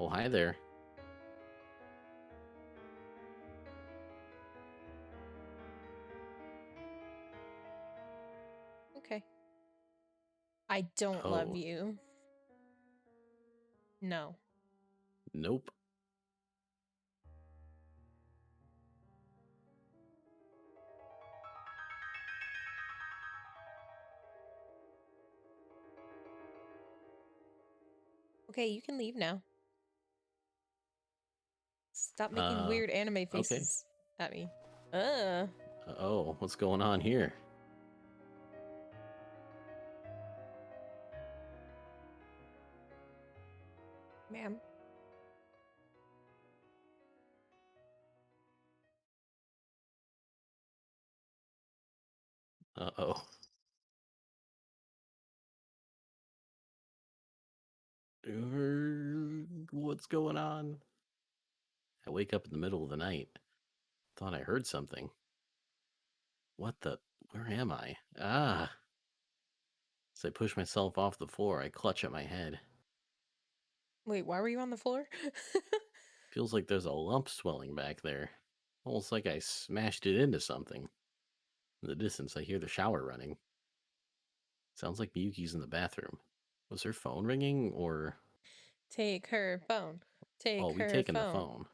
Oh, hi there. Okay. I don't love Oh, you. No. nope. Okay, you can leave now. Stop making Uh, weird anime okay. faces at me. Uh, Oh, what's going on here? ma'am. Uh-oh. What's going on? I wake up in the middle of the night. Thought I heard something. What the? Where am I? Ah! As I push myself off the floor, I clutch at my head. Wait, why were you on the floor? Feels like there's a lump swelling back there. Almost like I smashed it into something. In the distance, I hear the shower running. Sounds like Miyuki's in the bathroom. Was her phone ringing, or... Take her phone. Oh, Take we her taken the phone. phone.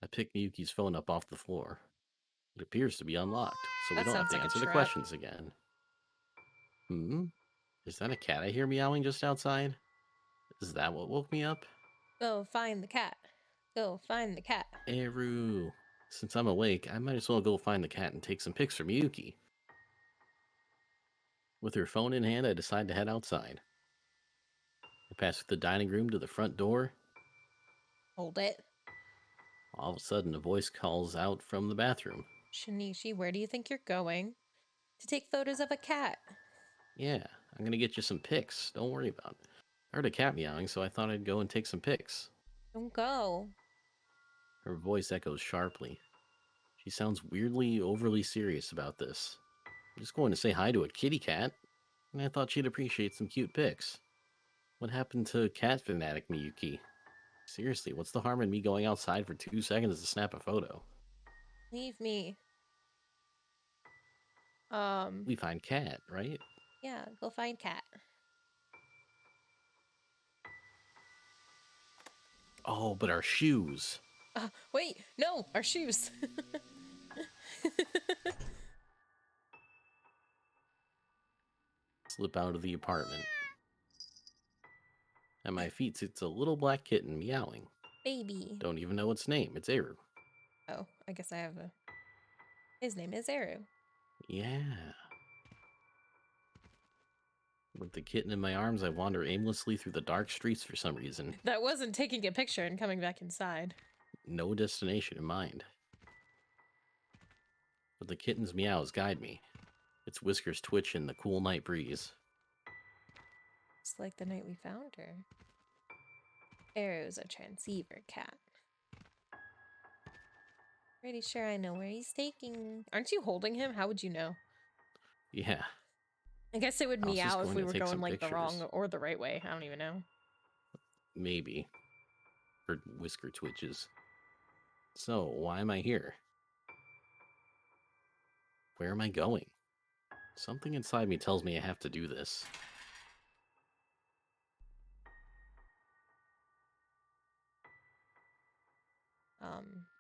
I picked Miyuki's phone up off the floor. It appears to be unlocked, so we That don't have sounds to like a answer the trap. questions again. Hmm? Is that a cat I hear meowing just outside? Is that what woke me up? Go find the cat. Go find the cat. Eru. Since I'm awake, I might as well go find the cat and take some pics for Miyuki. With her phone in hand, I decide to head outside. I pass through the dining room to the front door. Hold it. All of a sudden, a voice calls out from the bathroom. Shinichi, where do you think you're going? To take photos of a cat. Yeah, I'm gonna get you some pics. Don't worry about it. I heard a cat meowing, so I thought I'd go and take some pics. Don't go. Her voice echoes sharply. She sounds weirdly overly serious about this. I'm just going to say hi to a kitty cat, and I thought she'd appreciate some cute pics. What happened to cat fanatic Miyuki? Seriously, what's the harm in me going outside for 2 seconds to snap a photo? Leave me. We find cat, right? Yeah, go find cat. Oh, but our shoes. Wait, no, our shoes. Slip out of the apartment. At my feet sits a little black kitten meowing. Baby. Don't even know its name. It's Eru. Oh, I guess I have a. His name is Eru. Yeah. With the kitten in my arms, I wander aimlessly through the dark streets for some reason. That wasn't taking a picture and coming back inside. No destination in mind. But the kitten's meows guide me. Its whiskers twitch in the cool night breeze. It's like the night we found her. Eru's a transceiver cat. Pretty sure I know where he's taking. Aren't you holding him? How would you know? Yeah, I guess it would I was just meow if going we to were take going some like the wrong pictures. or the right way. I don't even know. Maybe. Her whisker twitches. So, why am I here? Where am I going? Something inside me tells me I have to do this.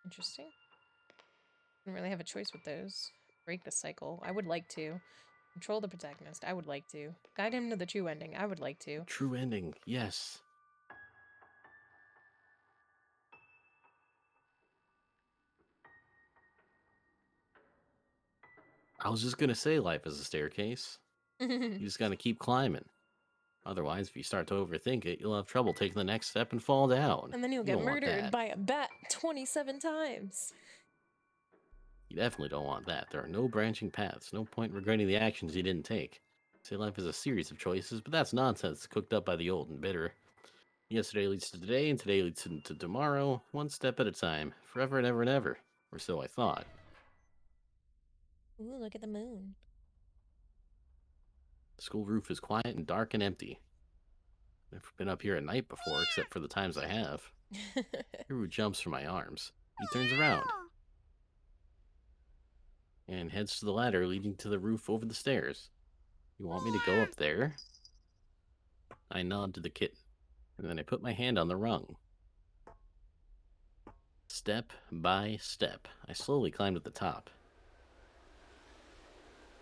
Interesting. Didn't really have a choice with those. Break the cycle. I would like to. Control the protagonist. I would like to. Guide him to the true ending. I would like to. True ending, yes. I was just gonna say life is a staircase. You And just gotta keep climbing. Otherwise, if you start to overthink it, you'll have trouble taking the next step and fall down. then you'll You get don't want murdered that. by a bat 27 times. You definitely don't want that. There are no branching paths, no point regretting the actions you didn't take. Say life is a series of choices, but that's nonsense cooked up by the old and bitter. Yesterday leads to today, and today leads to tomorrow, one step at a time, forever and ever and ever. Or so I thought. Ooh, look at the moon. The school roof is quiet and dark and empty. Never been up here at night before, except for the times I have. Hiru jumps from my arms. He turns around and heads to the ladder leading to the roof over the stairs. You want me to go up there? I nod to the kitten, and then I put my hand on the rung. Step by step, I slowly climb to the top.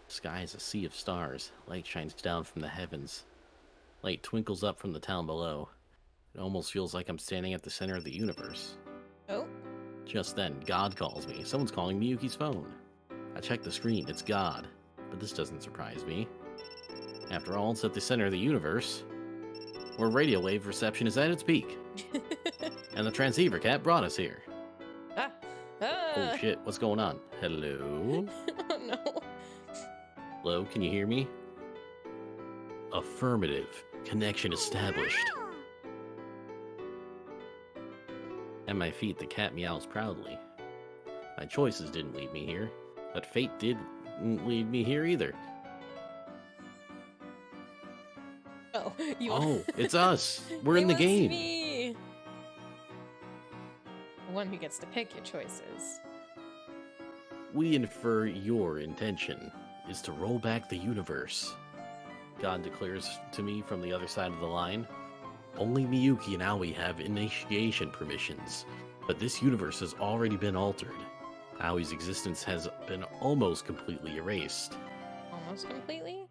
The sky is a sea of stars. Light shines down from the heavens. Light twinkles up from the town below. It almost feels like I'm standing at the center of the universe. Oh, Just then, God calls me. Someone's calling Miyuki's phone. I check the screen. It's God. But this doesn't surprise me. After all, it's at the center of the universe, where radio wave reception is at its peak. And the transceiver cat brought us here. ah, Oh shit, what's going on? Hello? Oh no. Hello, can you hear me? Affirmative. Connection established. At my feet, the cat meows proudly. My choices didn't lead me here, but fate didn't lead me here either. Oh, Oh, it's us. We're It in the was game. Me. The one who gets to pick your choices. We infer your intention is to roll back the universe. God declares to me from the other side of the line. Only Miyuki and Aoi have initiation permissions, but this universe has already been altered. Aoi's existence has been almost completely erased. Almost completely?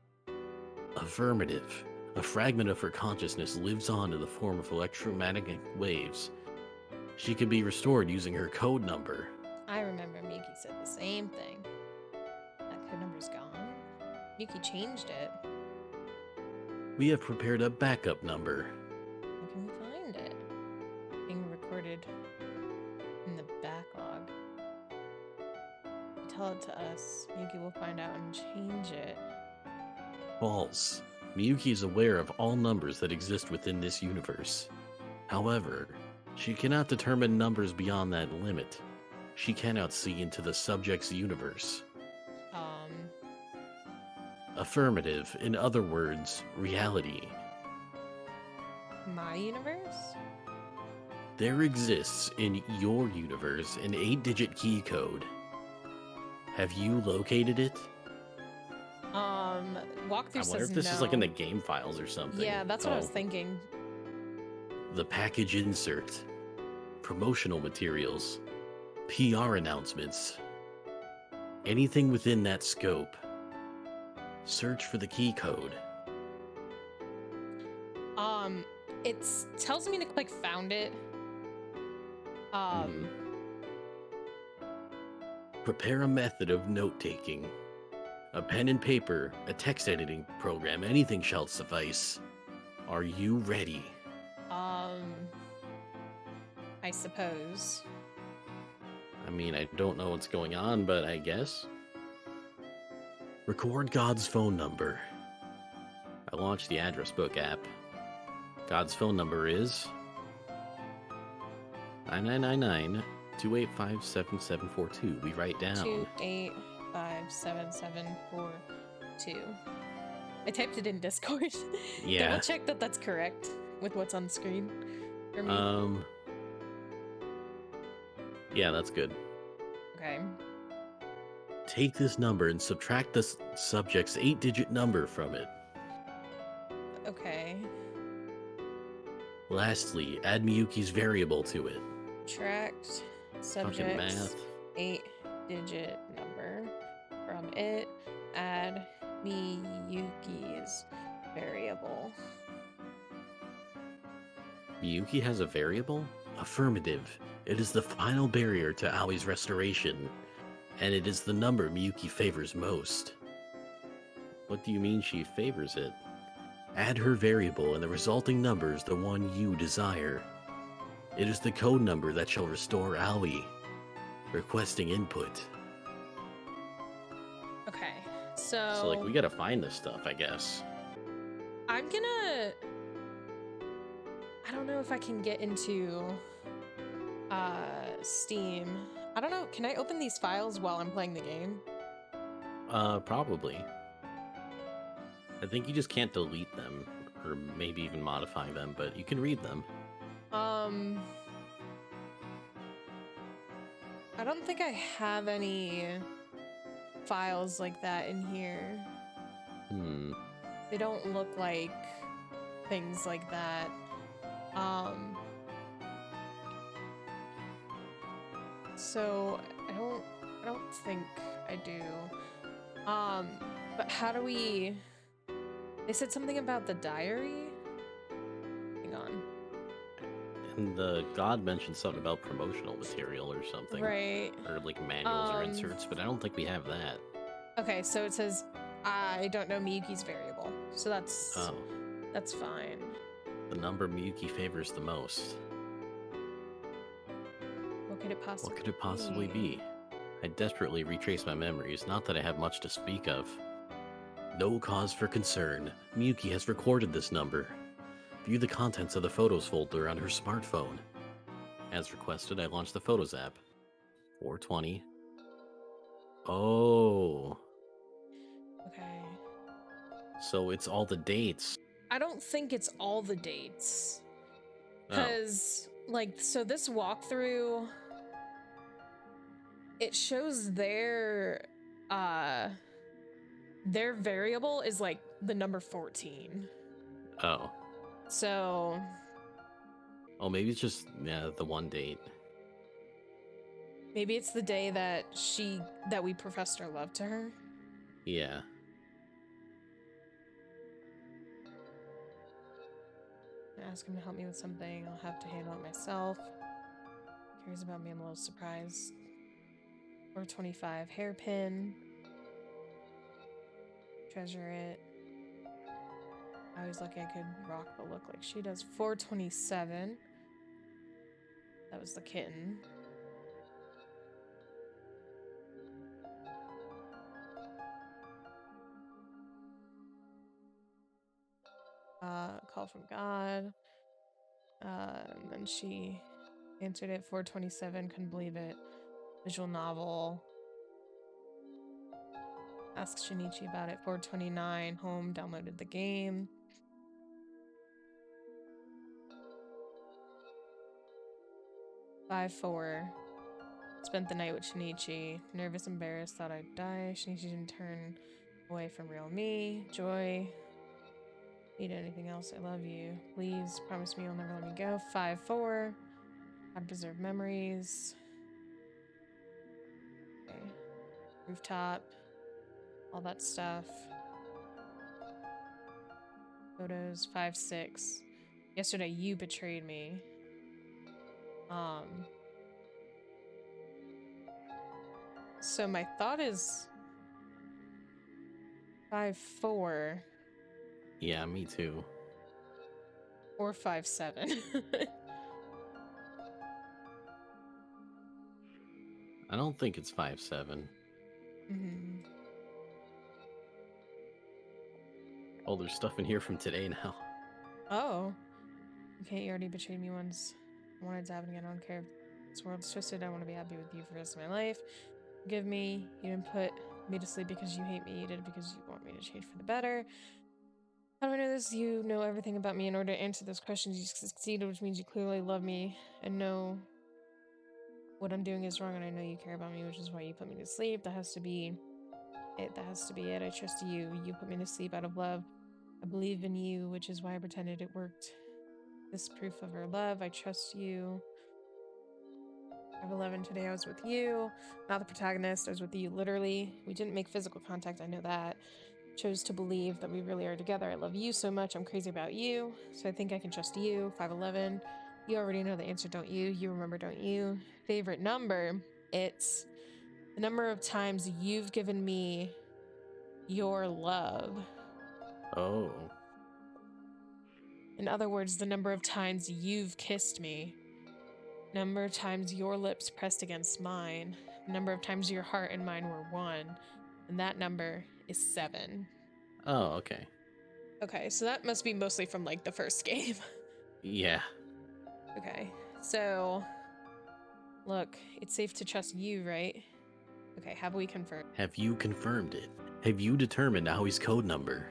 Affirmative. A fragment of her consciousness lives on in the form of electromagnetic waves. She can be restored using her code number. I remember Miyuki said the same thing. That code number's gone. Miyuki changed it. We have prepared a backup number. How can we find it? Being recorded in the backlog. Tell it to us. Miyuki will find out and change it. False. Miyuki is aware of all numbers that exist within this universe. However, she cannot determine numbers beyond that limit. She cannot see into the subject's universe. Affirmative. In other words, reality. My universe? There exists in your universe an 8-digit key code. Have you located it? Walkthrough I says wonder if this no. is like in the game files or something. Yeah, that's what I was Oh. thinking. The package insert, promotional materials, PR announcements, anything within that scope. Search for the key code. It tells me to click found it. Prepare a method of note taking. A pen and paper, a text editing program, anything shall suffice. Are you ready? I suppose. I mean, I don't know what's going on, but I guess. Record God's phone number. I launched the address book app. God's phone number is 9999-285-7742. We write down. 2857742. I typed it in Discord. Yeah. Double check that that's correct with what's on the screen for me. Yeah, that's good. Okay. Take this number and subtract the subject's 8-digit number from it. Okay. Lastly, add Miyuki's variable to it. Tracked Fucking subject math. 8-digit number. From it, add Miyuki's variable. Miyuki has a variable? Affirmative. It is the final barrier to Aoi's restoration, and it is the number Miyuki favors most. What do you mean she favors it? Add her variable and the resulting number is the one you desire. It is the code number that shall restore Aoi. Requesting input. Okay, so So, like, we gotta find this stuff, I guess. I'm gonna. I don't know if I can get into Steam. I don't know. Can I open these files while I'm playing the game? Probably. I think you just can't delete them. or maybe even modify them, but you can read them. I don't think I have any files like that in here. Hmm. They don't look like things like that. So I don't think I do. But how do we... They said something about the diary? Hang on. And the god mentioned something about promotional material or something. Right. Or like manuals or inserts, but I don't think we have that. Okay, so it says, I don't know Miyuki's variable. So that's fine. The number Miyuki favors the most. What could it possibly What could it possibly be? I desperately retrace my memories, not that I have much to speak of. No cause for concern. Miyuki has recorded this number. View the contents of the Photos folder on her smartphone. As requested, I launched the Photos app. 420. Oh. Okay. So it's all the dates. I don't think it's all the dates. Oh. Because, like, so this walkthrough, it shows their variable is like the number 14. Oh. So Oh, maybe it's just, yeah, the one date. maybe it's the day that we professed our love to her. Yeah. Ask him to help me with something. I'll have to handle it myself. Cares about me. I'm a little surprised. 425 hairpin. Treasure it. I was lucky I could rock the look like she does. 427. That was the kitten. Call from God. And then she answered it. 427. Couldn't believe it. Visual novel. Asked Shinichi about it. 429. Home. Downloaded the game. Five four. Spent the night with Shinichi. Nervous, embarrassed, thought I'd die. Shinichi didn't turn away from real me. Joy. Need anything else? I love you. Please promise me you'll never let me go. 5-4. How to preserve memories. Okay. Rooftop. All that stuff. Photos. 5-6. Yesterday you betrayed me. So my thought is 5-4. Yeah, me too. Or 5-7. I don't think it's 5-7. Mm-hmm. Oh, there's stuff in here from today now. Oh. Okay, you already betrayed me once. I wanted to happen again. I don't care if this world's twisted. I want to be happy with you for the rest of my life. Forgive me. You didn't put me to sleep because you hate me. You did it because you want me to change for the better. How do I know this? You know everything about me. In order to answer those questions, you succeeded, which means you clearly love me and know what I'm doing is wrong, and I know you care about me, which is why you put me to sleep. That has to be it. That has to be it. I trust you. You put me to sleep out of love. I believe in you, which is why I pretended it worked. This proof of our love. I trust you. 5-11. Today I was with you. Not the protagonist. I was with you literally. We didn't make physical contact. I know that. Chose to believe that we really are together. I love you so much. I'm crazy about you. So I think I can trust you. 5-11. You already know the answer, don't you? You remember, don't you? Favorite number. It's the number of times you've given me your love. Oh. In other words, the number of times you've kissed me. Number of times your lips pressed against mine. Number of times your heart and mine were one. And that number is 7. Oh, okay. Okay, so that must be mostly from like the first game. Yeah. Okay, so look, it's safe to trust you, right? Okay, have we confirmed? Have you confirmed it? Have you determined Aoi's code number?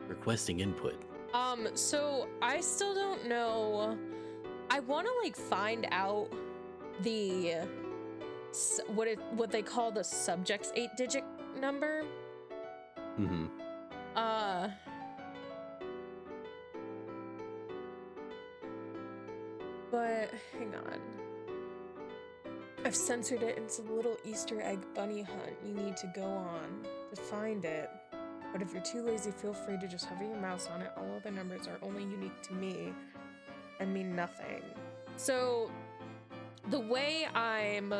Requesting input. So I still don't know. I want to like find out the what they call the subject's 8-digit number. Mm-hmm. But hang on. I've censored it. It's a little Easter egg bunny hunt you need to go on to find it. But if you're too lazy, feel free to just hover your mouse on it. All other numbers are only unique to me and mean nothing. So the way I'm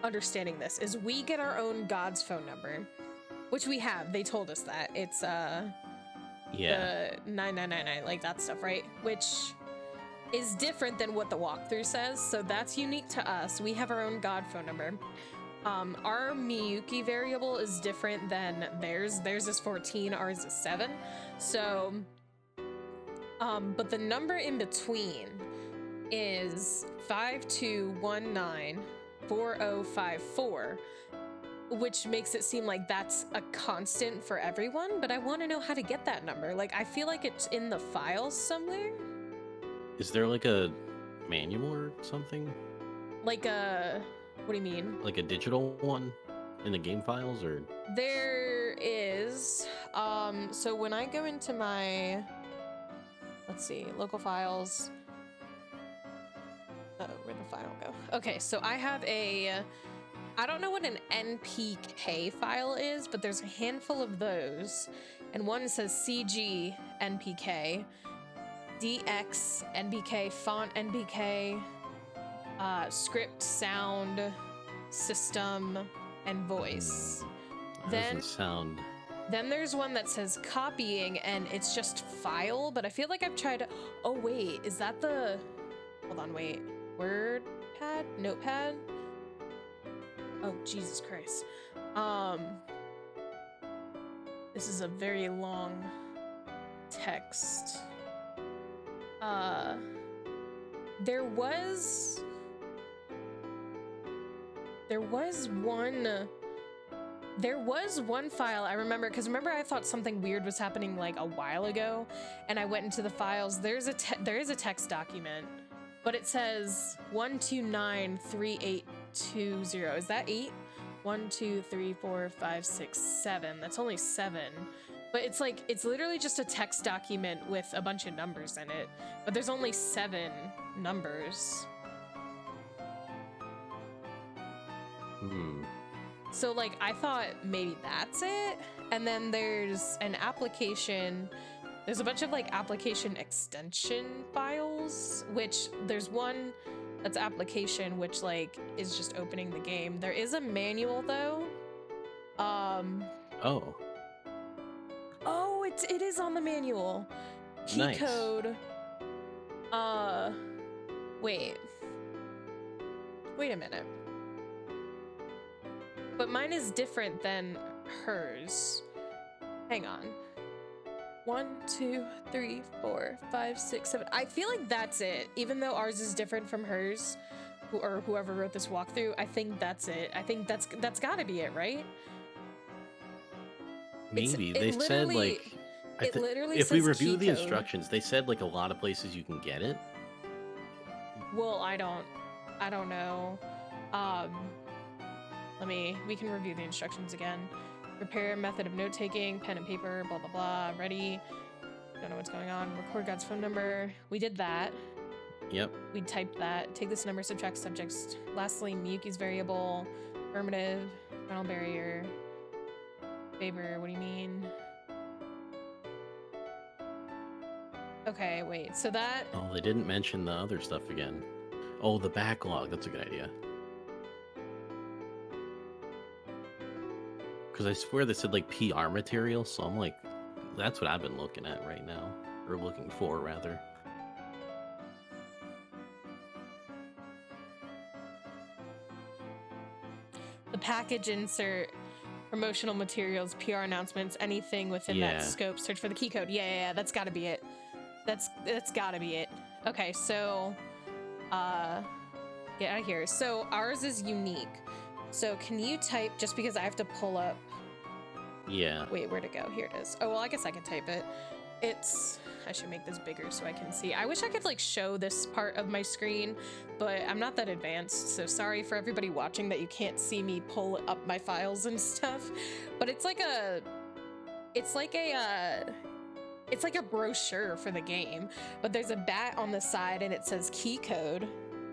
understanding this is we get our own God's phone number, which we have. They told us that. It's Yeah. the 9999, like that stuff, right? Which is different than what the walkthrough says, so that's unique to us. We have our own God phone number. Our Miyuki variable is different than theirs. Theirs is 14, ours is 7. So, but the number in between is 52194054, which makes it seem like that's a constant for everyone, but I want to know how to get that number. Like, I feel like it's in the files somewhere. Is there like a manual or something? Like a, what do you mean? Like a digital one in the game files, or? There is. So when I go into my, let's see, local files. Where'd the file go? Okay, so I have I don't know what an NPK file is, but there's a handful of those. And one says CG NPK, DX NPK, font NPK, script, sound, system, and voice. That doesn't sound. Then there's one that says copying, and it's just file, but I feel like I've tried to. Oh wait, is that the? Hold on, wait. WordPad? Notepad? Oh Jesus Christ. This is a very long text. There was one file I remember, because remember I thought something weird was happening like a while ago, and I went into the files. There is a text document, but it says 1293820. Is that 8? 1, 2, 3, 4, 5, 6, 7. That's only 7. But it's like, it's literally just a text document with a bunch of numbers in it. But there's only 7 numbers. So like, I thought maybe that's it. And then there's an application. There's a bunch of like application extension files, which there's one that's application, which like is just opening the game. There is a manual though. Oh, it is on the manual. Key nice. code. Wait a minute. But mine is different than hers. Hang on. 1, 2, 3, 4, 5, 6, 7. I feel like that's it. Even though ours is different from hers, or whoever wrote this walkthrough, I think that's it. I think that's gotta be it, right? Maybe they said like. It literally if we says review key the code. instructions, they said like a lot of places you can get it. Well, I don't know. We can review the instructions again. Prepare method of note taking, pen and paper, blah, blah, blah, ready. Don't know what's going on. Record God's phone number. We did that. Yep. We typed that. Take this number, subtract subjects. Lastly, Miyuki's variable, affirmative, final barrier. Faber, what do you mean? Okay, wait, so that... Oh, they didn't mention the other stuff again. Oh, the backlog. That's a good idea. Because I swear they said like PR material, so I'm like, that's what I've been looking at right now. Or looking for, rather. The package insert, promotional materials, PR announcements, anything within that scope. Search for the key code. Yeah, that's gotta be it. That's gotta be it. Okay, so get out of here. So ours is unique. So can you type, just because I have to pull up. Yeah. Wait, where'd it go? Here it is. Oh, well, I guess I can type it. It's, I should make this bigger so I can see. I wish I could like show this part of my screen, but I'm not that advanced. So sorry for everybody watching that you can't see me pull up my files and stuff. But it's like a brochure for the game, but there's a bat on the side and it says key code.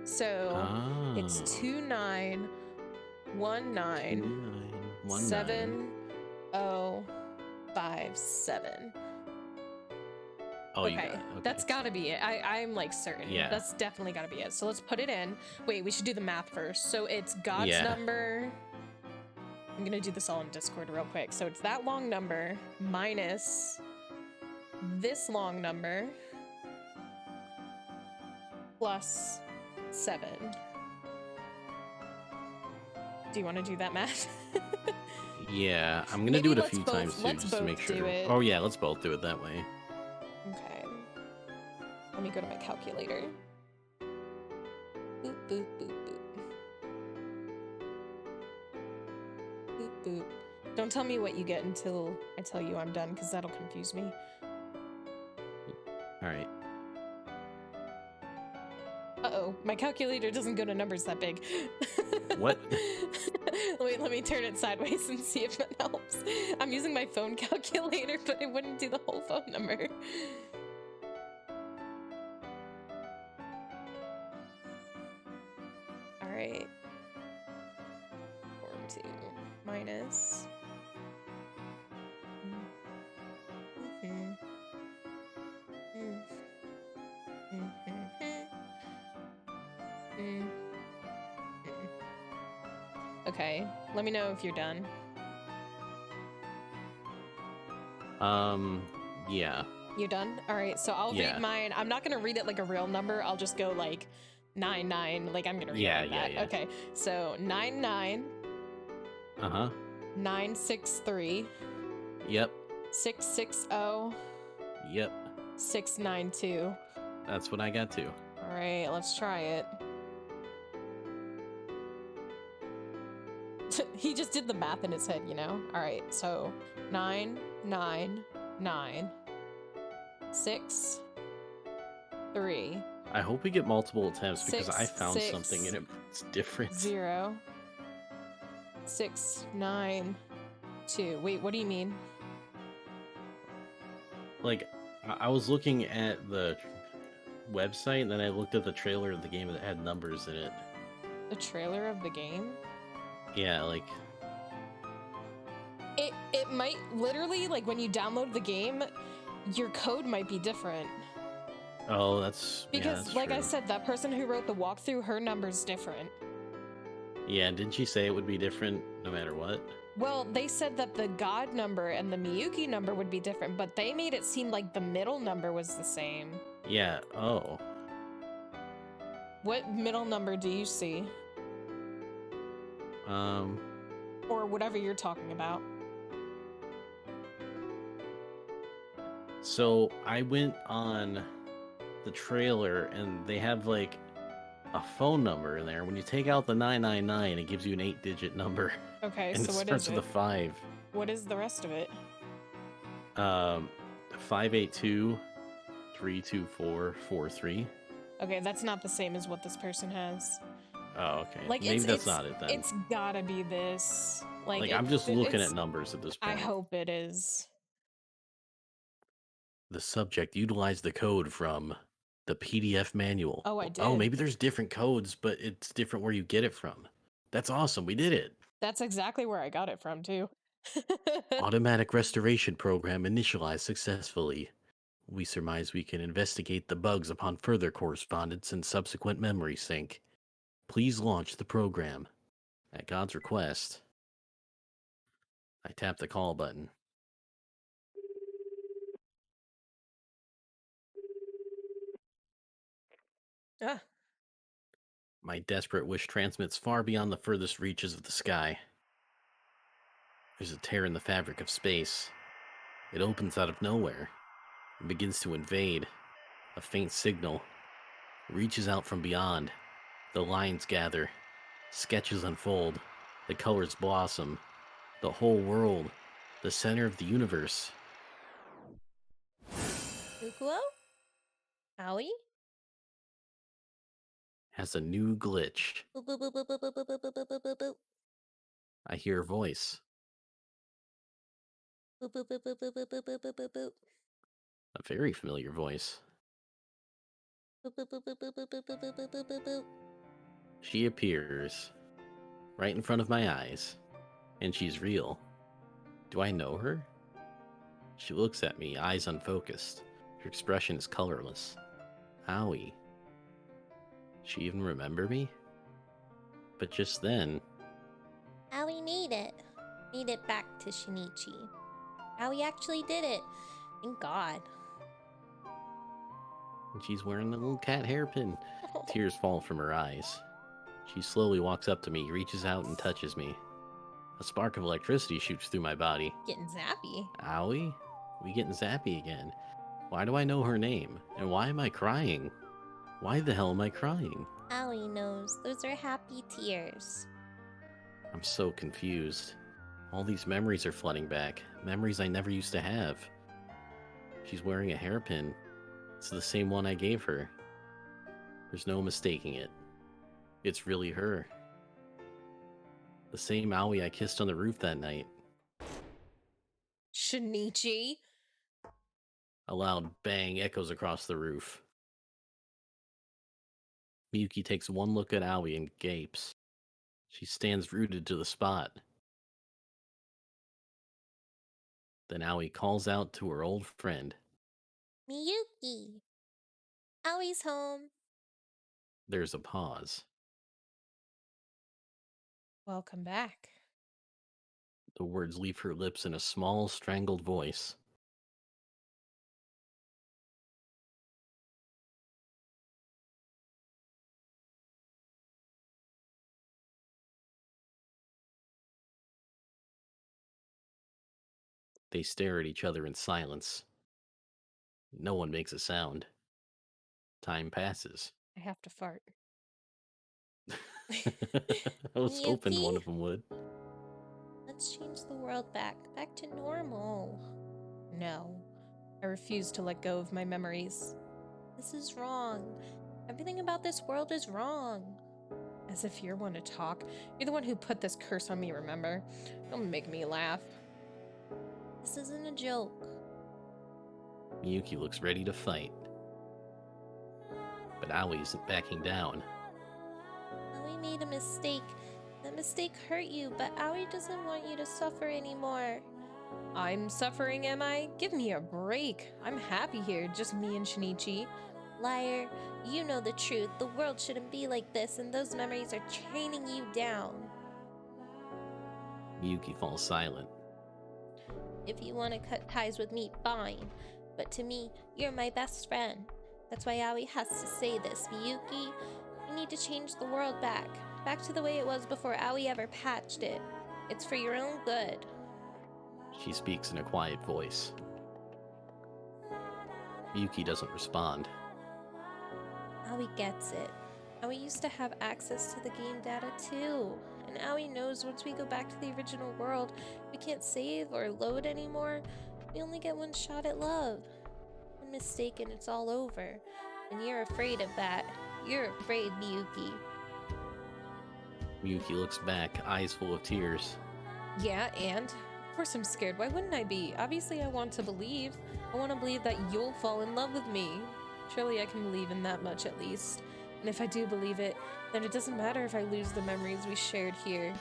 So it's Oh. 2919 2919. 7057. Oh, you got Okay, it. Okay. that's gotta be it. I'm like certain. Yeah. That's definitely gotta be it. So let's put it in. Wait, we should do the math first. So it's God's Yeah. number. I'm gonna do this all in Discord real quick. So it's that long number minus this long number plus 7. Do you want to do that math? Yeah, I'm gonna Maybe do it a let's few both- times too, let's just to both make do sure. it. Oh yeah, let's both do it that way. Okay. Let me go to my calculator. Boop, boop, boop, boop. Boop, boop. Don't tell me what you get until I tell you I'm done, because that'll confuse me. All right. Uh-oh, my calculator doesn't go to numbers that big. What? Wait, let me turn it sideways and see if that helps. I'm using my phone calculator, but it wouldn't do the whole phone number. All right. 4, 2, minus. Mhm. Mm. Mhm. Mm. Okay, let me know if you're done. Yeah. You done? All right, so I'll Yeah. read mine. I'm not gonna read it like a real number. I'll just go like 99. Like I'm gonna read Yeah, it like yeah, that. yeah. Okay, so 99 Uh-huh. 963 Yep. 660 Yep. 692. That's what I got too. All right, let's try it. He just did the math in his head, you know? All right, so 999 6 3 I hope we get multiple attempts because I 6, found 6, something and it's different. 0 6 9 2. Wait, what do you mean? Like, I was looking at the website and then I looked at the trailer of the game that had numbers in it. The trailer of the game? Yeah, like, It might literally, like when you download the game, your code might be different. oh, that's yeah, Because that's like I true. said, that person who wrote the walkthrough, her number's different. Yeah, didn't she say it would be different no matter what? Well, they said that the God number and the Miyuki number would be different, but they made it seem like the middle number was the same. Yeah. Oh. What middle number do you see? Or whatever you're talking about. So I went on the trailer and they have like a phone number in there. When you take out the 999, it gives you an 8-digit number, Okay, and so it what starts is with it? a 5. What is the rest of it? 582 324 43. Okay, that's not the same as what this person has. Oh, okay. Like Maybe it's, that's not it then. It's gotta be this. Like, it- I'm just looking it's- at numbers at this point. I hope it is. The subject utilized the code from the PDF manual. Oh, I Oh, did. maybe there's different codes, but it's different where you get it from. That's awesome. We did it. That's exactly where I got it from too. Automatic restoration program initialized successfully. We surmise we can investigate the bugs upon further correspondence and subsequent memory sync. Please launch the program. At God's request, I tap the call button. Ah, My desperate wish transmits far beyond the furthest reaches of the sky. There's a tear in the fabric of space. It opens out of nowhere. It begins to invade. A faint signal reaches out from beyond. The lines gather. Sketches unfold. The colors blossom. The whole world. The center of the universe. Fukuo? Aoi? Has a new glitch. Boop, boop, boop, boop, boop, boop, boop, boop, boop, boop, boop, boop. I hear a voice. Boop, boop, boop, boop, boop, boop, boop, boop, boop, boop, boop. A very familiar voice. Boop, boop, boop, boop, boop, boop, boop, boop, boop, boop, boop, boop. She appears right in front of my eyes, and she's real. Do I know her? She looks at me, eyes unfocused. Her expression is colorless. Aoi. She even remember me? But just then, Aoi made it. Made it back to Shinichi. Aoi actually did it. Thank God. she's wearing a little cat hairpin. Tears fall from her eyes. She slowly walks up to me, reaches out and touches me. A spark of electricity shoots through my body. Getting zappy. Aoi? We getting zappy again. Why do I know her name? And why am I crying? Why the hell am I crying? Aoi knows. Those are happy tears. I'm so confused. All these memories are flooding back. Memories I never used to have. She's wearing a hairpin. It's the same one I gave her. There's no mistaking it. It's really her. The same Aoi I kissed on the roof that night. Shinichi? A loud bang echoes across the roof. Miyuki takes one look at Aoi and gapes. She stands rooted to the spot. Then Aoi calls out to her old friend. Miyuki! Aoi's home. There's a pause. Welcome back. The words leave her lips in a small, strangled voice. They stare at each other in silence. No one makes a sound. Time passes. I have to fart. I was hoping one Miyuki? of them would. Let's change the world back to normal. No. I refuse to let go of my memories. This is wrong. Everything about this world is wrong. As if you're one to talk. You're the one who put this curse on me, remember? Don't make me laugh. This isn't a joke. Miyuki looks ready to fight. But Aoi isn't backing down. Aoi made a mistake. That mistake hurt you, but Aoi doesn't want you to suffer anymore. I'm suffering, am I? Give me a break. I'm happy here, just me and Shinichi. Liar, you know the truth. The world shouldn't be like this, and those memories are chaining you down. Miyuki falls silent. If you want to cut ties with me, fine. But to me, you're my best friend. That's why Aoi has to say this. Miyuki, you need to change the world back. Back to the way it was before Aoi ever patched it. It's for your own good. She speaks in a quiet voice. Miyuki doesn't respond. Aoi gets it. Aoi used to have access to the game data too. And Aoi knows once we go back to the original world, we can't save or load anymore. We only get one shot at love. One mistake and it's all over. And you're afraid of that. You're afraid, Miyuki. Miyuki looks back, eyes full of tears. Yeah, and? Of course I'm scared. Why wouldn't I be? Obviously I want to believe. I want to believe that you'll fall in love with me. Surely I can believe in that much at least. And if I do believe it, then it doesn't matter if I lose the memories we shared here.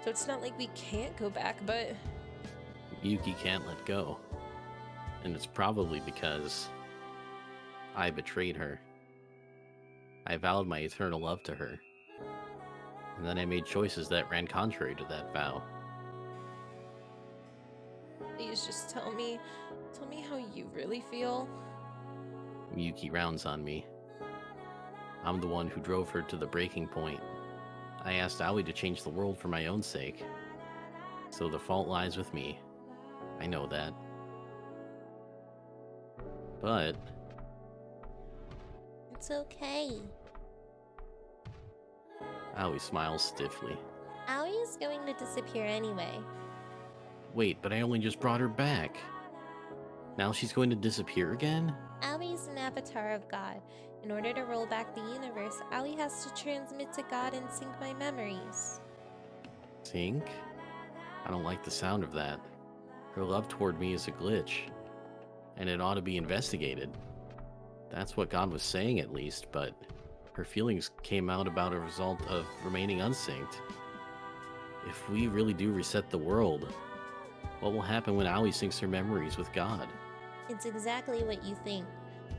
So it's not like we can't go back, but... Miyuki can't let go. And it's probably because I betrayed her. I vowed my eternal love to her. And then I made choices that ran contrary to that vow. Please just tell me how you really feel. Miyuki rounds on me. I'm the one who drove her to the breaking point. I asked Aoi to change the world for my own sake. So the fault lies with me. I know that. But It's okay. Aoi smiles stiffly. Aoi is going to disappear anyway. Wait, but I only just brought her back. Now she's going to disappear again? Aoi's an avatar of God. In order to roll back the universe, Aoi has to transmit to God and sync my memories. Sync? I don't like the sound of that. Her love toward me is a glitch, and it ought to be investigated. That's what God was saying, at least, but her feelings came out about a result of remaining unsynced. If we really do reset the world, what will happen when Aoi syncs her memories with God? It's exactly what you think.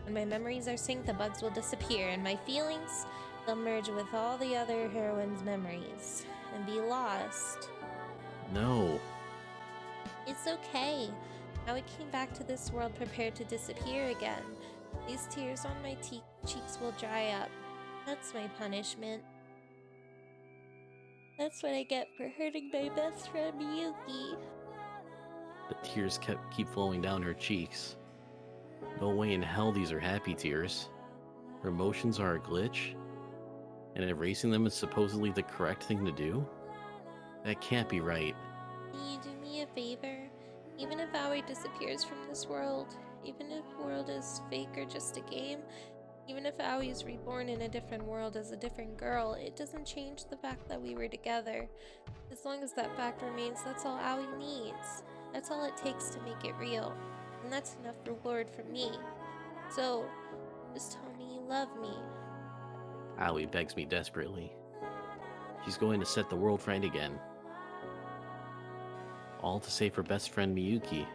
When my memories are synced, the bugs will disappear, and my feelings, they'll merge with all the other heroines' memories and be lost. No. It's okay. Aoi came back to this world prepared to disappear again. These tears on my cheeks will dry up. That's my punishment. That's what I get for hurting my best friend Miyuki. The tears keep flowing down her cheeks. No way in hell these are happy tears. Her emotions are a glitch, and erasing them is supposedly the correct thing to do? That can't be right. Can you do me a favor? Even if Aoi disappears from this world, even if the world is fake or just a game, even if Aoi is reborn in a different world as a different girl, it doesn't change the fact that we were together. As long as that fact remains, that's all Aoi needs. That's all it takes to make it real. And that's enough reward for me. So, just tell me you love me. Aoi begs me desperately. She's going to set the world right again. All to save her best friend Miyuki.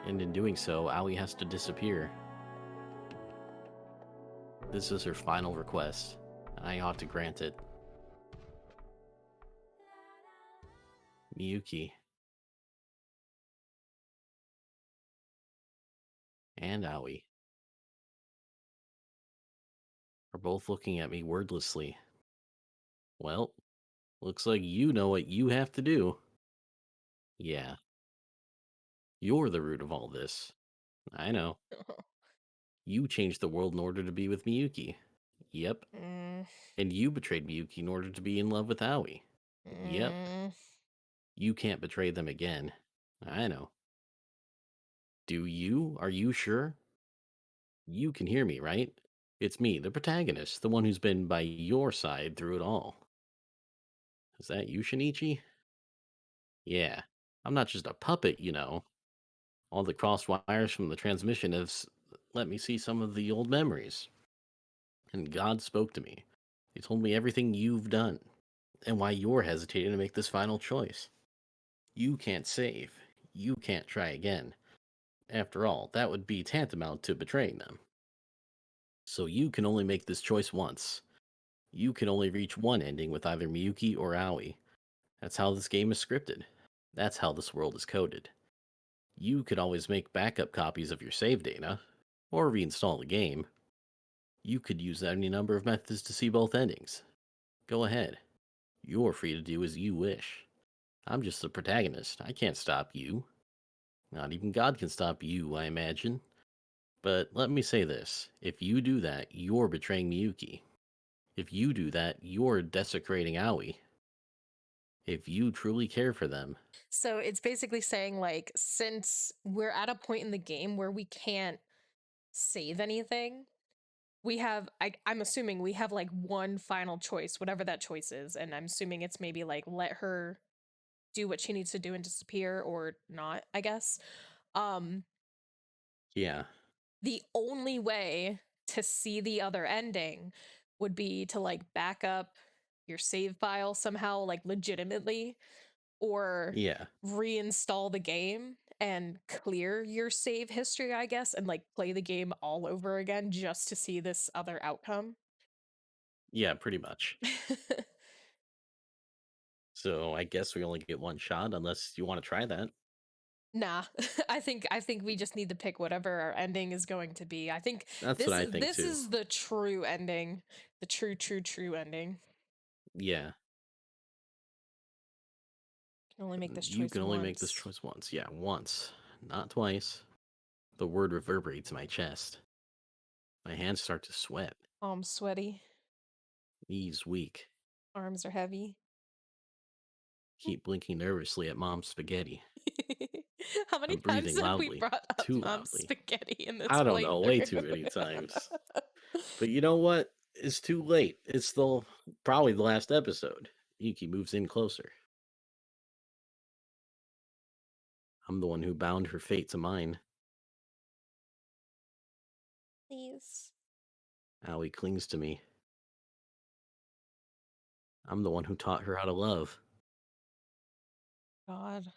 And in doing so, Aoi has to disappear. This is her final request, and I ought to grant it. Miyuki. And Aoi are both looking at me wordlessly. Well, looks like you know what you have to do. Yeah, you're the root of all this. I know. You changed the world in order to be with Miyuki. Yep. Mm, And you betrayed Miyuki in order to be in love with Aoi. Yep. mm. You can't betray them again. I know. Do you? Are you sure? You can hear me, right? It's me, the protagonist, the one who's been by your side through it all. Is that you, Shinichi? Yeah. I'm not just a puppet, you know. All the crossed wires from the transmission have let me see some of the old memories. And God spoke to me. He told me everything you've done and why you're hesitating to make this final choice. You can't save. You can't try again. After all, that would be tantamount to betraying them. So you can only make this choice once. You can only reach one ending with either Miyuki or Aoi. That's how this game is scripted. That's how this world is coded. You could always make backup copies of your save data, or reinstall the game. You could use any number of methods to see both endings. Go ahead. You're free to do as you wish. I'm just the protagonist. I can't stop you. Not even God can stop you, I imagine. But let me say this. If you do that, you're betraying Miyuki. If you do that, you're desecrating Aoi. If you truly care for them, So it's basically saying, like, since we're at a point in the game where we can't save anything, we have, I'm assuming we have like one final choice, whatever that choice is. And I'm assuming it's maybe like let her do what she needs to do and disappear or not, I guess. Um, yeah, the only way to see the other ending would be to like back up your save file somehow, like legitimately, or yeah, reinstall the game and clear your save history, I guess, and like play the game all over again just to see this other outcome. yeah, pretty much. So I guess we only get one shot unless you want to try that. Nah, I think we just need to pick whatever our ending is going to be. I think That's what this I is think this too. is the true ending, the true ending. Yeah, Can only make this you choice can only make this once. choice once. Yeah, once, not twice. The word reverberates in my chest. My hands start to sweat. I'm sweaty. Knees weak. Arms are heavy. Keep blinking nervously at mom's spaghetti. How many I'm times breathing have we loudly. brought up Too mom's loudly. spaghetti in this I don't know, way too many playthrough? times. But you know what? It's too late. It's probably the last episode. Yuki moves in closer. I'm the one who bound her fate to mine. Please. Aoi clings to me. I'm the one who taught her how to love. God.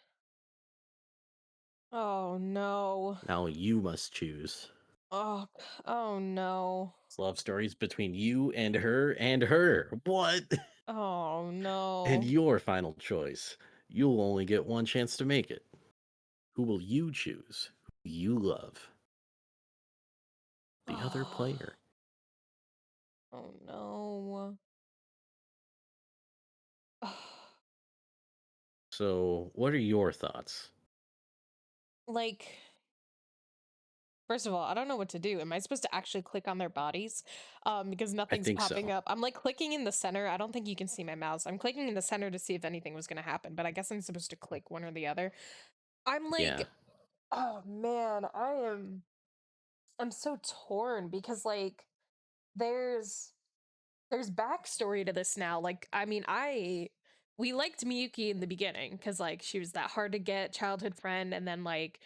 Oh no. Now you must choose. Oh, oh no. It's love stories between you and her and her. What? Oh And no. your final choice. You'll only get one chance to make it. Who will you choose? Who you love? The other Oh, player. oh no. So, what are your thoughts? Like, first of all, I don't know what to do. Am I supposed to actually click on their bodies? Because I nothing's think popping so. up. I'm like clicking in the center. I don't think you can see my mouse. I'm clicking in the center to see if anything was gonna happen, but I guess I'm supposed to click one or the other. I'm Yeah. like, oh man, I'm so torn because like there's there's backstory to this now. Like, I mean, we liked Miyuki in the beginning because like she was that hard to get childhood friend, and then like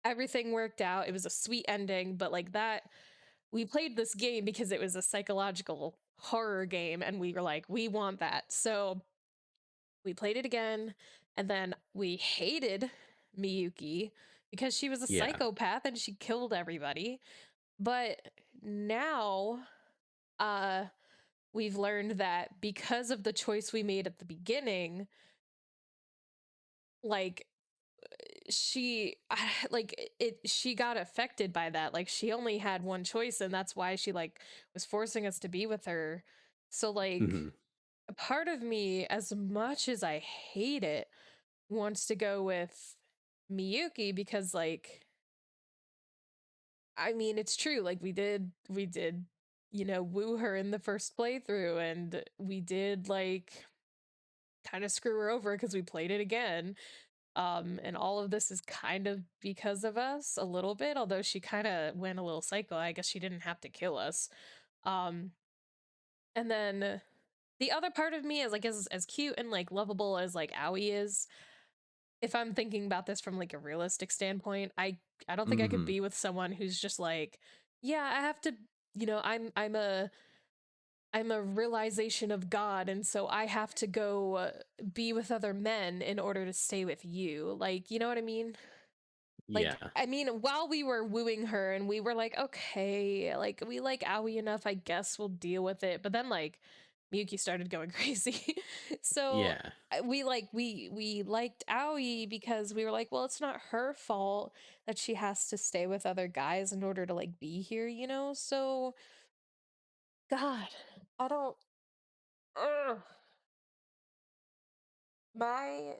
everything worked out. It was a sweet ending, but like that we played this game because it was a psychological horror game and we were like, we want that. So we played it again, and then we hated Miyuki because she was a Yeah. psychopath and she killed everybody. But now uh we've learned that because of the choice we made at the beginning, like she she got affected by that. Like she only had one choice and that's why she like was forcing us to be with her. So like Hmm. a part of me, as much as I hate it, wants to go with Miyuki because like I mean it's true, like we did woo her in the first playthrough, and we did like kind of screw her over because we played it again. And all of this is kind of because of us a little bit, although she kind of went a little psycho. I guess she didn't have to kill us. Um, and then the other part of me is like as cute and like lovable as like Aoi is, if I'm thinking about this from like a realistic standpoint, I don't think I could Hmm. be with someone who's just like, yeah, I have to, I'm a realization of God, and so I have to go be with other men in order to stay with you. Like, you know what I mean? Like, Yeah. I mean, while we were wooing her and we were like, okay, like we like Aoi enough, I guess we'll deal with it. But then like Miyuki started going crazy. So Yeah. we liked Aoi because we were like, well, it's not her fault that she has to stay with other guys in order to like be here, you know? So God, I don't ugh, my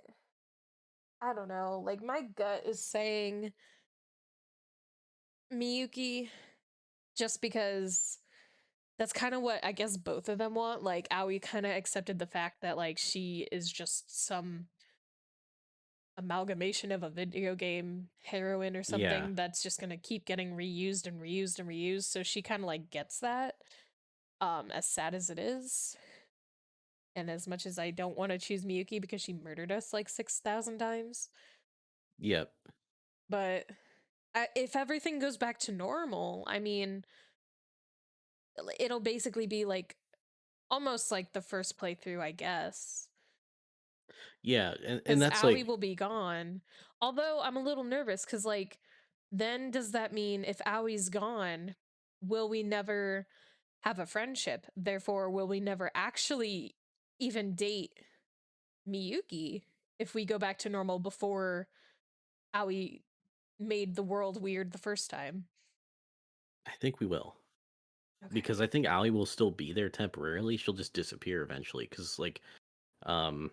I don't know, like my gut is saying Miyuki just because that's kind of what I guess both of them want. Like Aoi kind of accepted the fact that like she is just some amalgamation of a video game heroine or Yeah. something that's just going to keep getting reused and reused and reused. So she kind of like gets that, as sad as it is. And as much as I don't want to choose Miyuki because she murdered us like 6,000 times, Yep. but if everything goes back to normal, I mean, it'll basically be like almost like the first playthrough, I guess, Yeah. And because that's Aoi like, will be gone. Although I'm a little nervous because, like, then does that mean if Aoi's gone, will we never have a friendship? Therefore, will we never actually even date Miyuki if we go back to normal before Aoi made the world weird the first time? I think we will. Okay. Because I think Ali will still be there temporarily. She'll just disappear eventually. Because, like, um,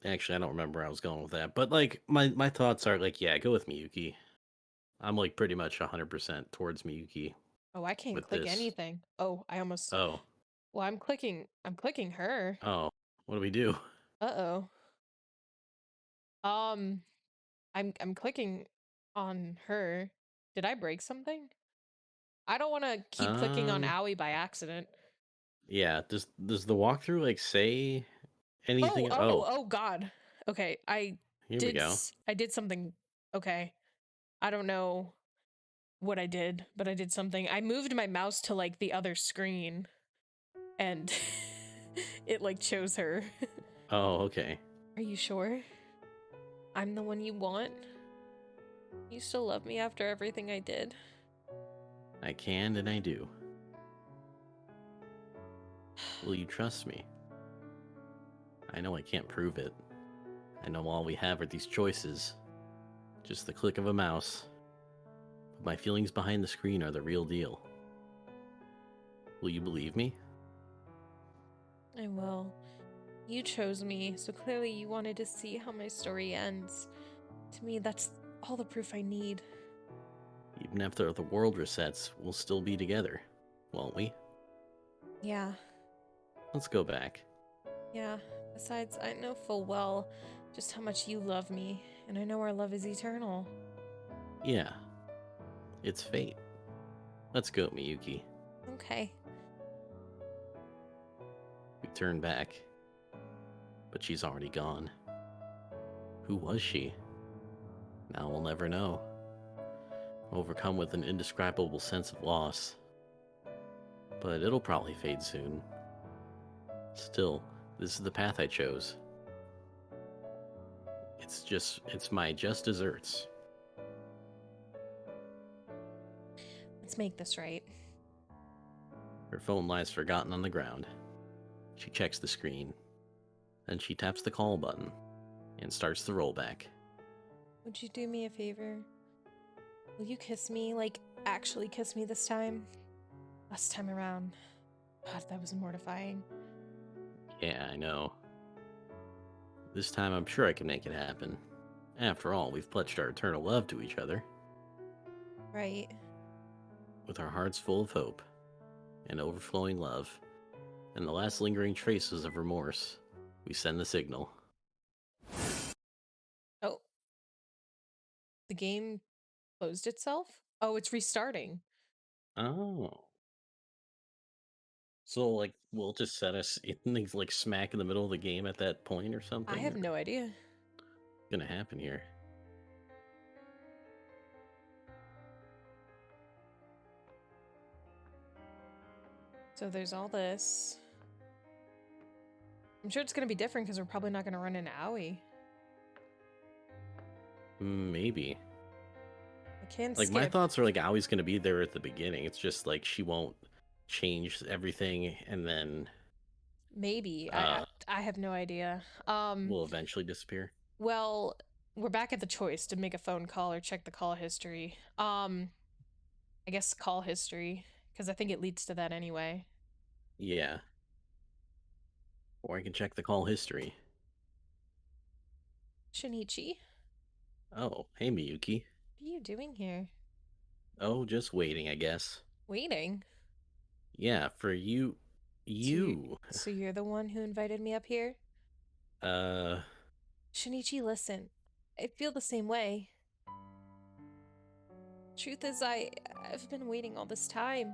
actually, I don't remember where I was going with that. But, like, my thoughts are, like, yeah, go with Miyuki. I'm, like, pretty much 100% towards Miyuki Oh, I can't with click this. anything. Oh, I almost. Oh. Well, I'm clicking her. Oh. What do we do? Uh-oh. Um I'm clicking on her. Did I break something? I don't want to keep clicking on Um, Owie by accident. yeah. Does the walkthrough like say anything? Oh, Oh God. Okay, here we go. I did something. Okay, I don't know what I did, but I did something. I moved my mouse to like the other screen, and it like chose her. Oh, okay. Are you sure? I'm the one you want? You still love me after everything I did? I can and I do. Will you trust me? I know I can't prove it. I know all we have are these choices. Just the click of a mouse. But my feelings behind the screen are the real deal. Will you believe me? I will. You chose me, so clearly you wanted to see how my story ends. To me, that's all the proof I need. Even after the world resets, we'll still be together, won't we? Yeah, Let's go back. yeah. Besides, I know full well just how much you love me, and I know our love is eternal. Yeah, it's fate. Let's go, Miyuki. Okay. We turn back, but she's already gone. Who was she? Now we'll never know. Overcome with an indescribable sense of loss. But it'll probably fade soon. Still, this is the path I chose. It's my just desserts. Let's make this right. Her phone lies forgotten on the ground. She checks the screen. Then she taps the call button and starts the rollback. Would you do me a favor? Will you kiss me? Like, actually kiss me this time? Last time around. God, that was mortifying. Yeah, I know. This time I'm sure I can make it happen. After all, we've pledged our eternal love to each other. Right. With our hearts full of hope and overflowing love, and the last lingering traces of remorse, we send the signal. Oh, the game closed itself? Oh, it's restarting. Oh. So, like, will it just set us in, like, smack in the middle of the game at that point or something? I have Or no idea. what's gonna happen here? So there's all this. I'm sure it's going to be different because we're probably not going to run into Owie. Maybe. I can Like, my skip. thoughts are like Awie's gonna be there at the beginning. It's just like she won't change everything and then Maybe. uh I have no idea. will eventually disappear. Well, we're back at the choice to make a phone call or check the call history. I guess call history because I think it leads to that anyway. Yeah. Or I can check the call history. Shinichi, Oh, hey Miyuki. what are you doing here? Oh, just waiting, I guess. Waiting. Yeah, for you. So you, You. so you're the one who invited me up here? Uh, Shinichi, listen. I feel the same way. Truth is, I've been waiting all this time.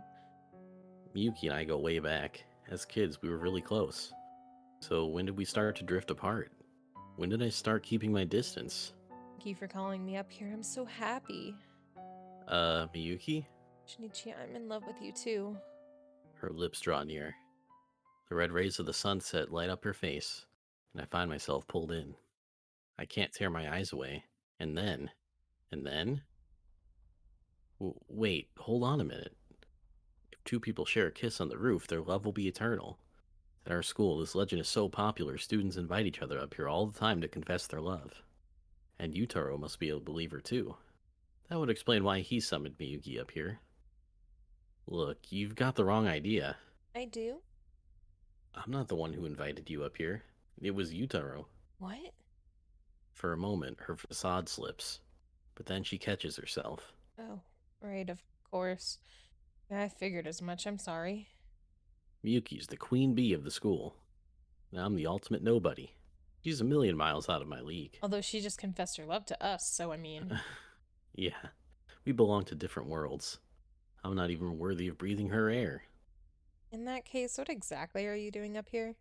Miyuki and I go way back. As kids, we were really close. So when did we start to drift apart? When did I start keeping my distance? Thank you for calling me up here. I'm so happy. Miyuki? Shinichi, I'm in love with you too. Her lips draw near. The red rays of the sunset light up her face, and I find myself pulled in. I can't tear my eyes away. And then, wait, hold on a minute. If two people share a kiss on the roof, their love will be eternal. At our school, this legend is so popular, students invite each other up here all the time to confess their love. And Yutaro must be a believer too. That would explain why he summoned Miyuki up here. Look, you've got the wrong idea. I do? I'm not the one who invited you up here. It was Yutaro. What? For a moment, her facade slips, but then she catches herself. Oh, right, of course. Yeah, I figured as much. I'm sorry. Miyuki's the queen bee of the school. I'm the ultimate nobody. She's a million miles out of my league. Although she just confessed her love to us, so I mean, Yeah, we belong to different worlds. I'm not even worthy of breathing her air. in that case, what exactly are you doing up here?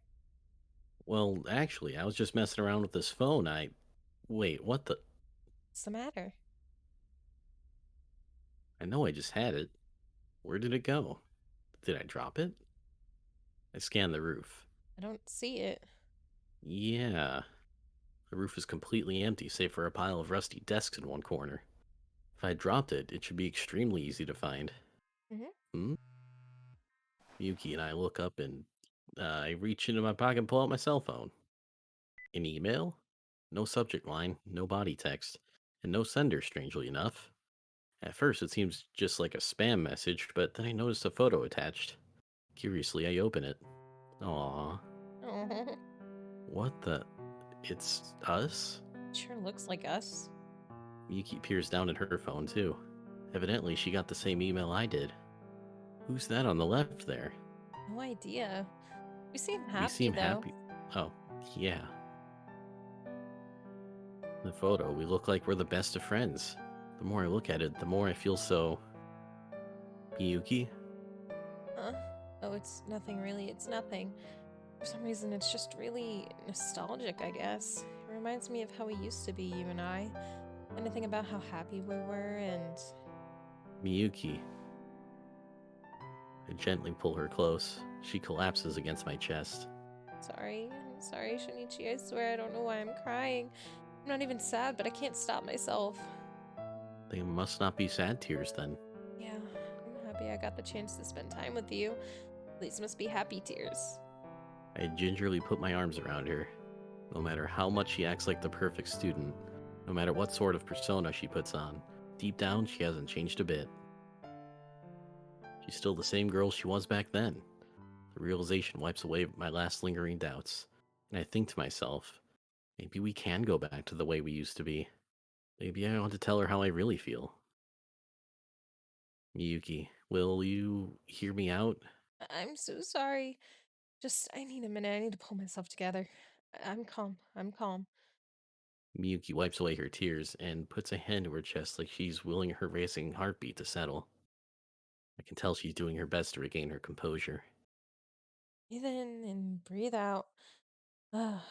Well, actually, I was just messing around with this phone. Wait, what the? What's the matter? I know I just had it. Where did it go? Did I drop it? I scanned the roof. I don't see it. Yeah, the roof is completely empty save for a pile of rusty desks in one corner. If I dropped it, it should be extremely easy to find. Mhm. Hmm? Yuki and I look up and I reach into my pocket and pull out my cell phone. An email? No subject line, no body text, and no sender, strangely enough. At first, it seems just like a spam message, but then I noticed a photo attached. Curiously, I open it. Aww, Oh, what the? It's us? sure looks like us. Yuki peers down at her phone, too. Evidently, she got the same email I did. Who's that on the left there? No idea. We seem happy We seem though. happy. Oh, yeah. In the photo, we look like we're the best of friends. The more I look at it, the more I feel so. Miyuki? Huh? Oh, it's nothing really. It's nothing. For some reason, it's just really nostalgic, I guess. It reminds me of how we used to be, you and I. Anything about how happy we were, and Miyuki. I gently pull her close. She collapses against my chest. sorry. I'm sorry, Shinichi. I swear I don't know why I'm crying. I'm not even sad, but I can't stop myself. They must not be sad tears then. Yeah, I'm happy I got the chance to spend time with you. These must be happy tears. I gingerly put my arms around her. No matter how much she acts like the perfect student, no matter what sort of persona she puts on, deep down she hasn't changed a bit. She's still the same girl she was back then. The realization wipes away my last lingering doubts, and I think to myself, maybe we can go back to the way we used to be. Maybe I want to tell her how I really feel. Miyuki, will you hear me out? I'm so sorry. Just, I need a minute. I need to pull myself together. I'm calm. I'm calm. Miyuki wipes away her tears and puts a hand to her chest like she's willing her racing heartbeat to settle. I can tell she's doing her best to regain her composure. Breathe in and breathe out. Ah,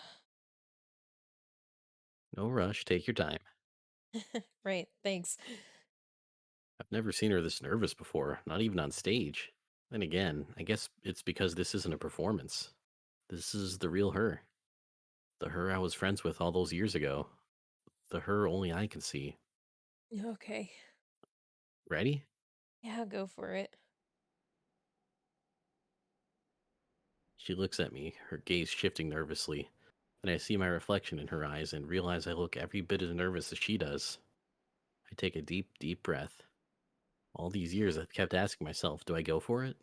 No rush, take your time. right. Thanks. I've never seen her this nervous before, not even on stage. Then again, I guess it's because this isn't a performance. This is the real her. The her I was friends with all those years ago. The her only I can see. Okay. Ready? Yeah, go for it. She looks at me, her gaze shifting nervously. Then I see my reflection in her eyes and realize I look every bit as nervous as she does. I take a deep, deep breath. All these years I've kept asking myself, do I go for it?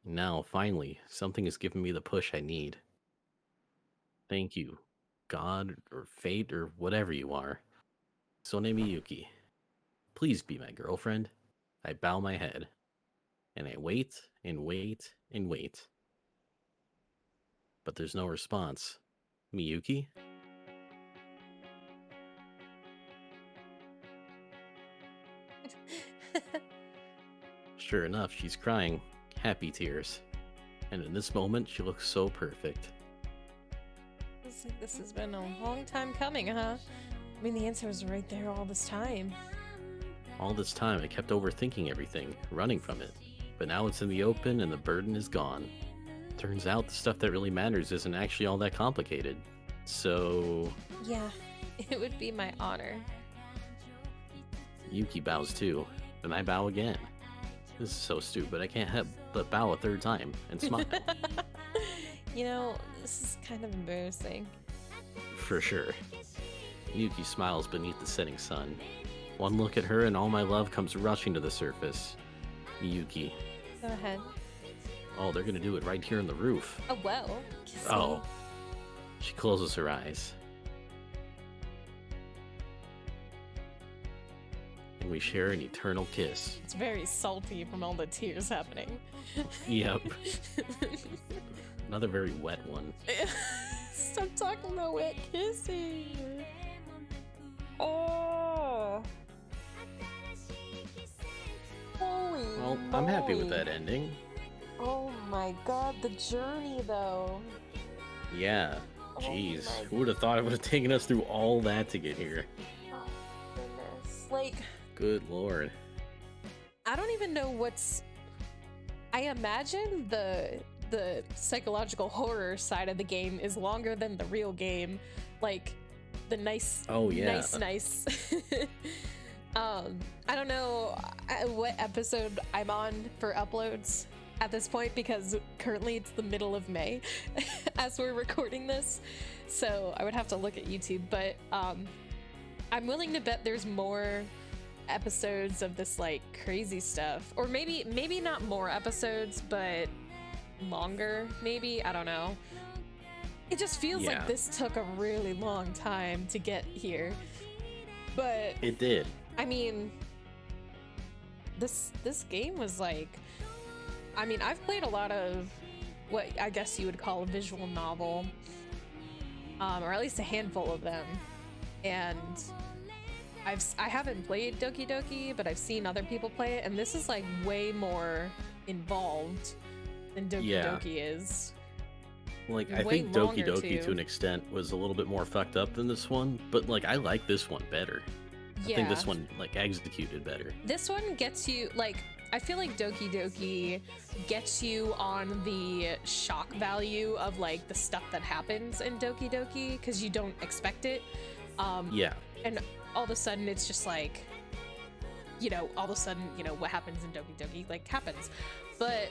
And now, finally, something has given me the push I need. Thank you, God, or fate, or whatever you are. Sone Miyuki, please be my girlfriend. I bow my head. And I wait, and wait, and wait. But there's no response. Miyuki? Sure enough, she's crying. Happy tears. And in this moment, she looks so perfect. Looks like this has been a long time coming, huh? I mean, the answer was right there all this time. All this time, I kept overthinking everything, running from it. But now it's in the open and the burden is gone. Turns out the stuff that really matters isn't actually all that complicated. So, Yeah, it would be my honor. Yuki bows too, and I bow again. This is so stupid, I can't help but bow a third time and smile. You know, this is kind of embarrassing. For sure. Yuki smiles beneath the setting sun. One look at her and all my love comes rushing to the surface. Yuki. Go ahead. Oh, they're gonna do it right here on the roof. Oh, well. Kiss Oh. me. She closes her eyes. And we share an eternal kiss. It's very salty from all the tears happening. Yep. Another very wet one. Stop talking about wet kiss. Well, I'm happy with that ending. Oh my god, the journey though. Yeah. Oh Jeez, my who would have thought it would have taken us through all that to get here? oh, goodness. Like, Good lord. I don't even know what's. I imagine the psychological horror side of the game is longer than the real game. Like, the nice, Oh, yeah. nice. I don't know what episode I'm on for uploads at this point because currently it's the middle of May as we're recording this. So I would have to look at YouTube, but I'm willing to bet there's more episodes of this like crazy stuff, or maybe not more episodes, but longer. Maybe, I don't know. It just feels Yeah. like this took a really long time to get here, but It did. I mean, this game was like, I mean, I've played a lot of what I guess you would call a visual novel, or at least a handful of them, and I haven't played Doki Doki, but I've seen other people play it, and this is like way more involved than Doki Yeah. Doki is. Like, I Way think Doki longer, Doki too. to an extent was a little bit more fucked up than this one, but like I like this one better. I think this one like executed better. This one gets you, like, I feel like Doki Doki gets you on the shock value of like the stuff that happens in Doki Doki because you don't expect it. Yeah. And all of a sudden it's just like, you know, all of a sudden, you know, what happens in Doki Doki like happens. But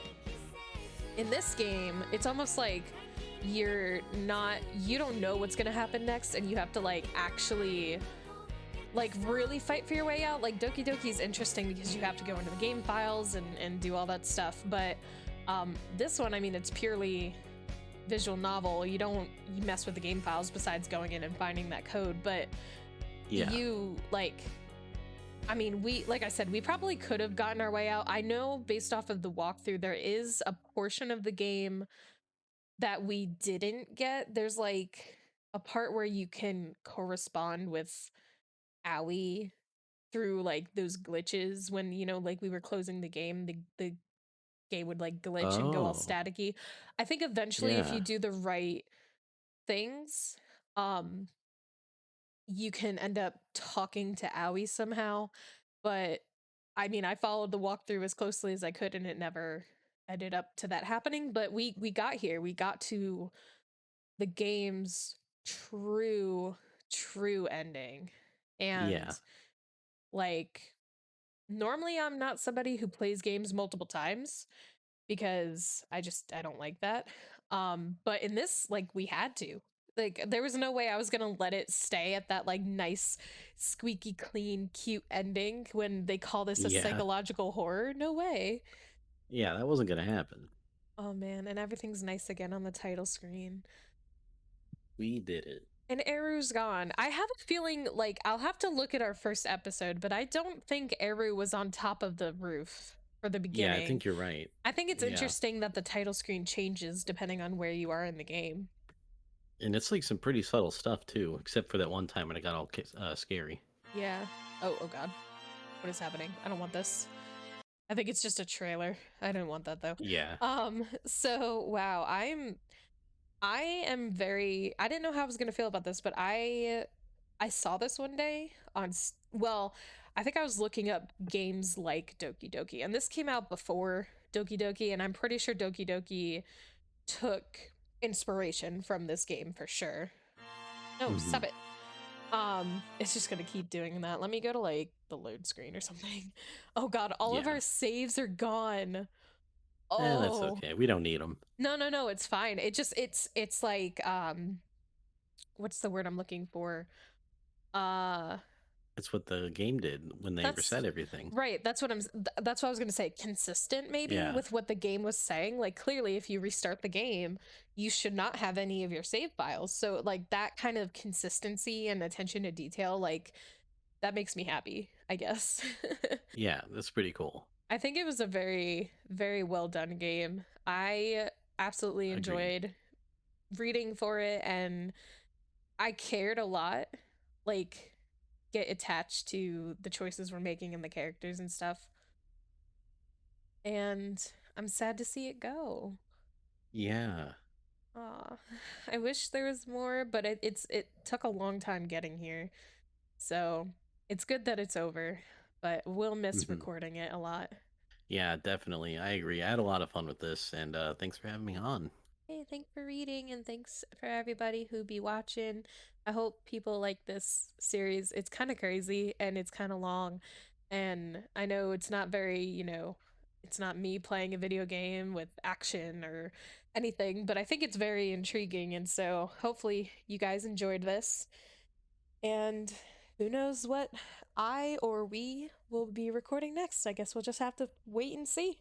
in this game, it's almost like you don't know what's gonna happen next, and you have to like actually like really fight for your way out. Like Doki Doki is interesting because you have to go into the game files and do all that stuff, but this one, I mean, it's purely visual novel. You mess with the game files besides going in and finding that code, but Yeah. you like, I mean, like I said, we probably could have gotten our way out. I know based off of the walkthrough, there is a portion of the game that we didn't get. There's like a part where you can correspond with Aoi through like those glitches when, you know, like we were closing the game, the game would like glitch and go all Oh. staticky. I think eventually if Yeah. you do the right things, you can end up talking to Aoi somehow. But I mean, I followed the walkthrough as closely as I could, and it never ended up to that happening. But we got here. We got to the game's true ending. And Yeah. like, normally I'm not somebody who plays games multiple times because I don't like that. But in this, like, we had to. Like, there was no way I was gonna let it stay at that like nice, squeaky clean, cute ending when they call this a Yeah. psychological horror. No way. Yeah, that wasn't gonna happen. Oh man, and everything's nice again on the title screen. We did it. And Eru's gone. I have a feeling like I'll have to look at our first episode, but I don't think Eru was on top of the roof for the beginning. Yeah, I think you're right. I think it's Yeah. interesting that the title screen changes depending on where you are in the game. And it's like some pretty subtle stuff too, except for that one time when it got all scary. Yeah. Oh god. What is happening? I don't want this. I think it's just a trailer. I didn't want that though. Yeah. So wow, I am very, I didn't know how I was going to feel about this, but I saw this one day on well, I think I was looking up games like Doki Doki, and this came out before Doki Doki, and I'm pretty sure Doki Doki took inspiration from this game for sure. No, Mhm. stop it. It's just gonna keep doing that. Let me go to like the load screen or something. Oh god, all of Yeah. our saves are gone. That's Oh. okay. We don't need them. No, it's fine. It's like what's the word I'm looking for? That's what the game did when they That's reset everything. right. That's what that's what I was going to say. Consistent maybe Yeah. with what the game was saying. Like clearly if you restart the game, you should not have any of your save files. So like that kind of consistency and attention to detail, like that makes me happy, I guess. Yeah, that's pretty cool. I think it was a very, very well done game. I absolutely Agreed. enjoyed reading for it, and I cared a lot, like, get attached to the choices we're making and the characters and stuff. Yeah, I agree. And it's like some pretty subtle stuff too, except for that one time when it got all scary. Yeah. I think it was a very, very well done game. I absolutely enjoyed reading for it, and I cared a lot, like, get attached to the choices we're making and the characters and stuff. and I'm sad to see it go. Yeah. Aw, I wish there was more, but it took a long time getting here. So it's good that it's over, but we'll miss Mhm. recording it a lot. Yeah, definitely. I agree. I had a lot of fun with this, and thanks for having me on. Hey, thanks for reading and thanks for everybody who be watching. I hope people like this series. It's kind of crazy and it's kind of long. And I know it's not very, it's not me playing a video game with action or anything, but I think it's very intriguing. And so hopefully you guys enjoyed this. And who knows what I or we will be recording next. I guess we'll just have to wait and see.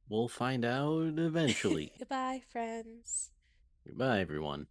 We'll find out eventually. Goodbye, friends. Goodbye, everyone.